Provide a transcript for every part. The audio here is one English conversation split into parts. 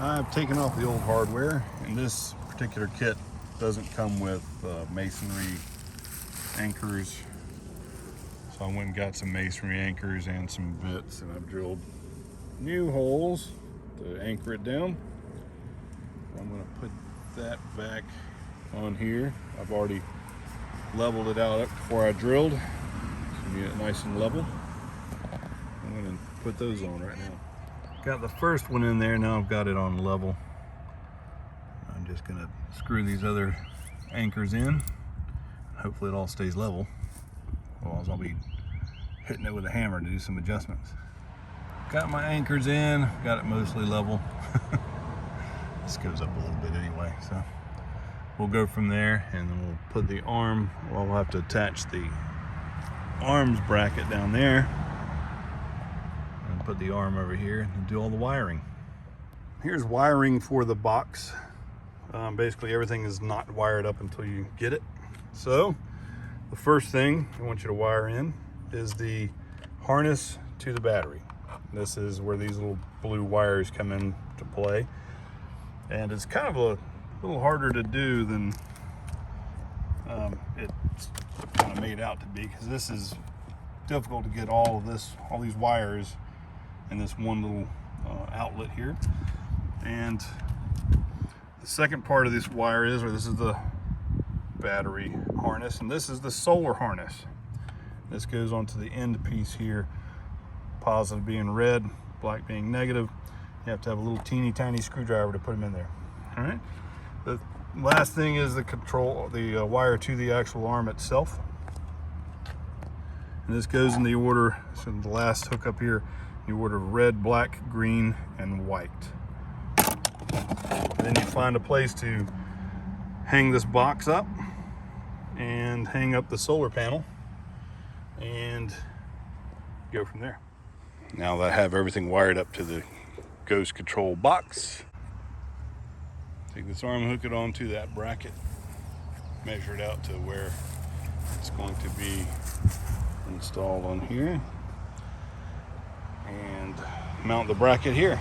I've taken off the old hardware, and this particular kit doesn't come with masonry anchors. So I went and got some masonry anchors and some bits, and I've drilled new holes to anchor it down. I'm going to put that back on here. I've already leveled it out before I drilled to get it nice and level. I'm going to put those on right now. Got the first one in there, now I've got it on level. I'm just going to screw these other anchors in. Hopefully it all stays level. Otherwise I'll be hitting it with a hammer to do some adjustments. Got my anchors in, got it mostly level. This goes up a little bit anyway, so we'll go from there, and then we'll put the arm, well, we'll have to attach the arms bracket down there and put the arm over here and do all the wiring. Here's wiring for the box. Basically everything is not wired up until you get it. So the first thing I want you to wire in is the harness to the battery. This is where these little blue wires come into play. And it's kind of a little harder to do than it's kind of made out to be, because this is difficult to get all these wires in this one little outlet here. And the second part of this wire is, this is the battery harness, and this is the solar harness. This goes onto the end piece here, positive being red, black being negative. You have to have a little teeny tiny screwdriver to put them in there. All right. The last thing is the wire to the actual arm itself. And this goes in the order, so the last hook up here, in the order of red, black, green, and white. And then you find a place to hang this box up and hang up the solar panel and go from there. Now that I have everything wired up to the Ghost Control box, take this arm, hook it onto that bracket, measure it out to where it's going to be installed on here, and mount the bracket here.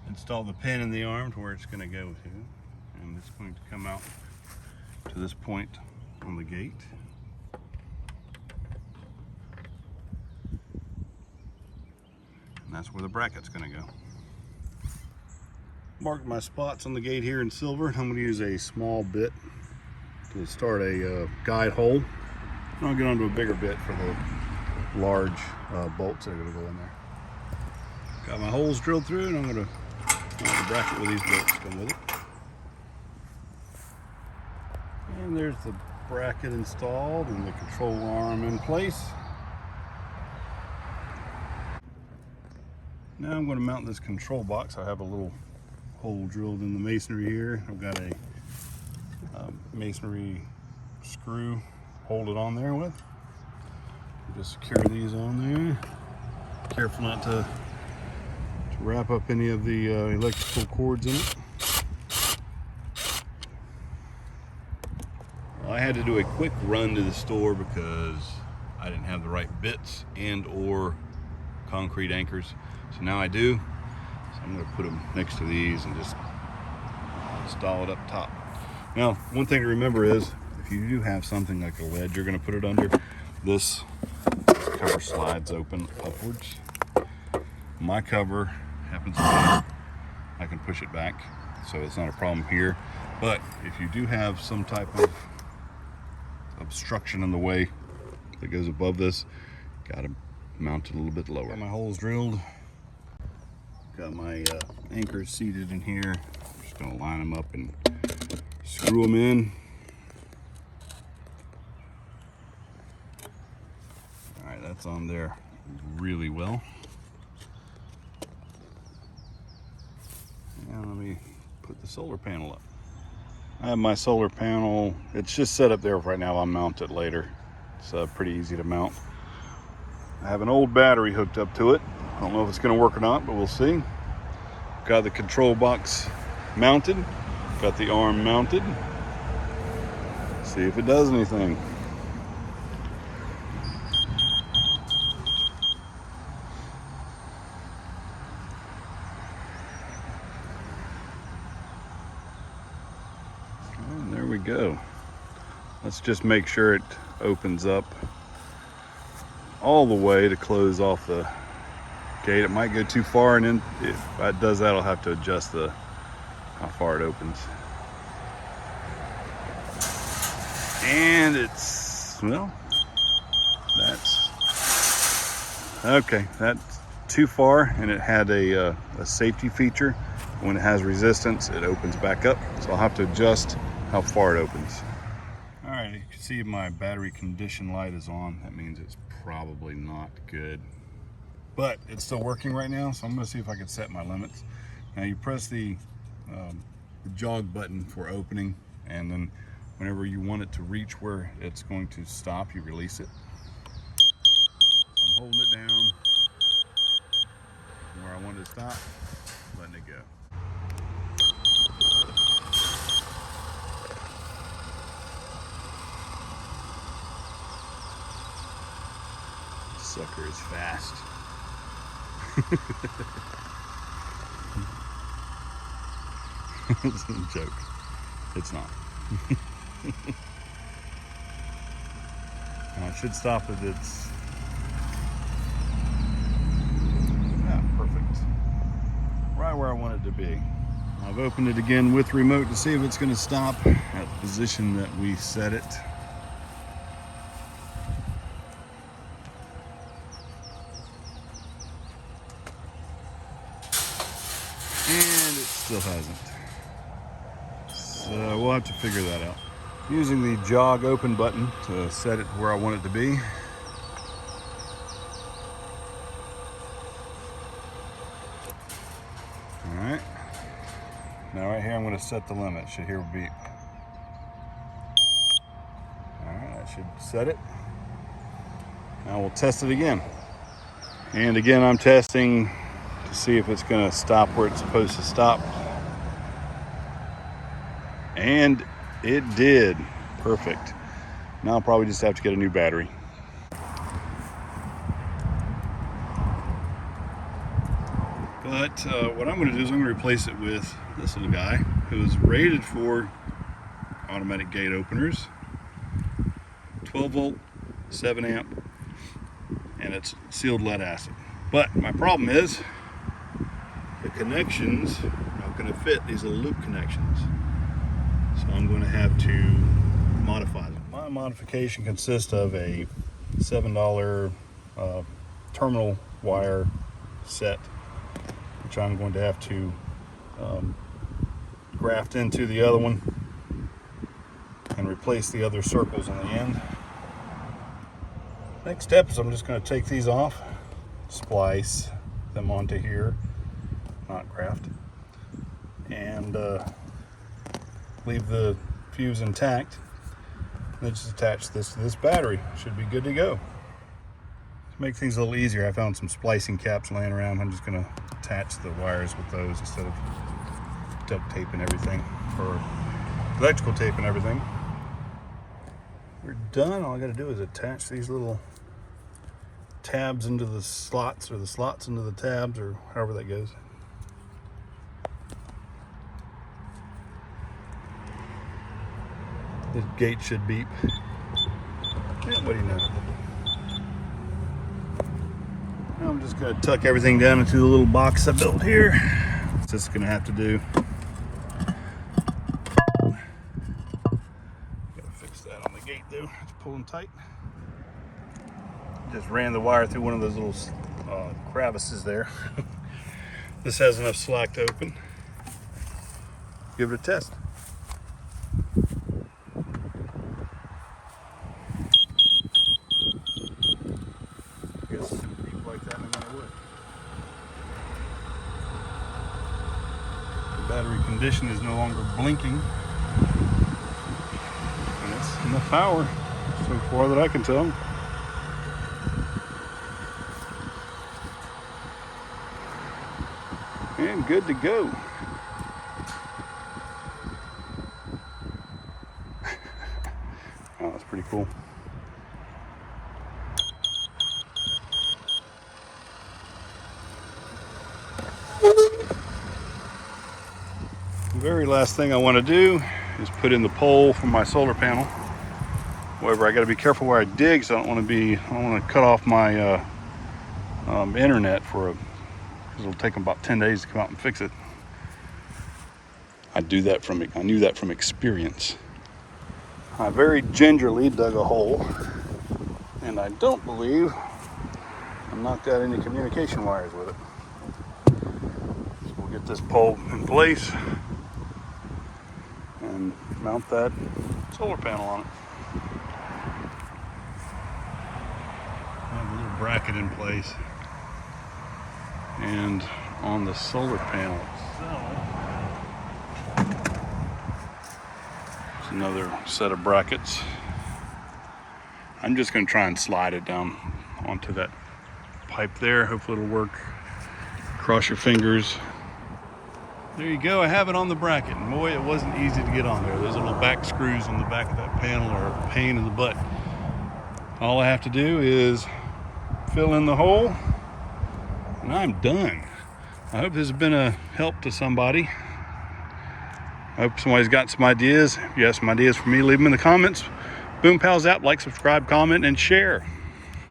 Install the pin in the arm to where it's going to go to, and it's going to come out to this point on the gate. And that's where the bracket's going to go. Marked my spots on the gate here in silver. I'm going to use a small bit to start a guide hole. I'll get onto a bigger bit for the large bolts that are going to go in there. Got my holes drilled through, and I'm going to mount the bracket with these bolts come with it. And there's the bracket installed and the control arm in place. Now I'm going to mount this control box. I have a little hole drilled in the masonry here. I've got a masonry screw, hold it on there with. Just secure these on there. Careful not to wrap up any of the electrical cords in it. Well, I had to do a quick run to the store because I didn't have the right bits and or concrete anchors. So now I do. So I'm going to put them next to these and just install it up top. Now, one thing to remember is, if you do have something like a ledge you're going to put it under, this cover slides open upwards. My cover happens to be, I can push it back, so it's not a problem here. But if you do have some type of obstruction in the way that goes above this, got to mount it a little bit lower. Got my holes drilled. Got my anchors seated in here. Just gonna line them up and screw them in. All right, that's on there really well. Now let me put the solar panel up. I have my solar panel, it's just set up there right now. I'll mount it later. It's pretty easy to mount. I have an old battery hooked up to it. I don't know if it's going to work or not, but we'll see. Got the control box mounted. Got the arm mounted. See if it does anything. we go. Let's just make sure it opens up all the way to close off the gate. It might go too far, and then if it does that, I'll have to adjust how far it opens. And it's, well, that's okay. That's too far, and it had a safety feature. When it has resistance, it opens back up. So I'll have to adjust how far it opens. All right, you can see my battery condition light is on. That means it's probably not good, but it's still working right now. So I'm gonna see if I can set my limits. Now you press the jog button for opening, and then whenever you want it to reach where it's going to stop, you release it. I'm holding it down where I want it to stop, letting it go. Sucker is fast. It's a joke. It's not. Now it should stop at its, yeah, perfect. Right where I want it to be. I've opened it again with remote to see if it's going to stop at the position that we set it. And it still hasn't. So we'll have to figure that out. Using the jog open button to set it where I want it to be. All right. Now right here, I'm going to set the limit. Should hear a beep. All right, that should set it. Now we'll test it again. And again, I'm testing to see if it's going to stop where it's supposed to stop. And it did. Perfect. Now I'll probably just have to get a new battery. But what I'm going to do is I'm going to replace it with this little guy who is rated for automatic gate openers. 12 volt, 7 amp, and it's sealed lead acid. But my problem is the connections are not going to fit these little loop connections. So I'm going to have to modify them. My modification consists of a $7 terminal wire set, which I'm going to have to graft into the other one and replace the other circles on the end. Next step is I'm just going to take these off, splice them onto here, not graft, and leave the fuse intact. Then just attach this to this battery. Should be good to go. To make things a little easier, I found some splicing caps laying around. I'm just going to attach the wires with those instead of duct tape and everything, or electrical tape and everything. We're done. All I got to do is attach these little tabs into the slots, or the slots into the tabs, or however that goes. This gate should beep. Yeah, what do you know? Now I'm just going to tuck everything down into the little box I built here. It's just going to have to do. Gotta fix that on the gate though. It's pulling tight. Just ran the wire through one of those little crevices there. This has enough slack to open. Give it a test. Battery condition is no longer blinking, and it's enough power so far that I can tell. And good to go. Oh, that's pretty cool. The very last thing I want to do is put in the pole for my solar panel. However, I got to be careful where I dig, so I don't want to cut off my internet because it'll take them about 10 days to come out and fix it. I knew that from experience. I very gingerly dug a hole, and I don't believe I've not got any communication wires with it. So we'll get this pole in place and mount that solar panel on it. I have a little bracket in place, and on the solar panel itself, there's another set of brackets. I'm just going to try and slide it down onto that pipe there. Hopefully it'll work. Cross your fingers. There you go. I have it on the bracket. And boy, it wasn't easy to get on there. Those little back screws on the back of that panel are a pain in the butt. All I have to do is fill in the hole, and I'm done. I hope this has been a help to somebody. I hope somebody's got some ideas. If you have some ideas for me, leave them in the comments. Boom Pals out. Like, subscribe, comment, and share.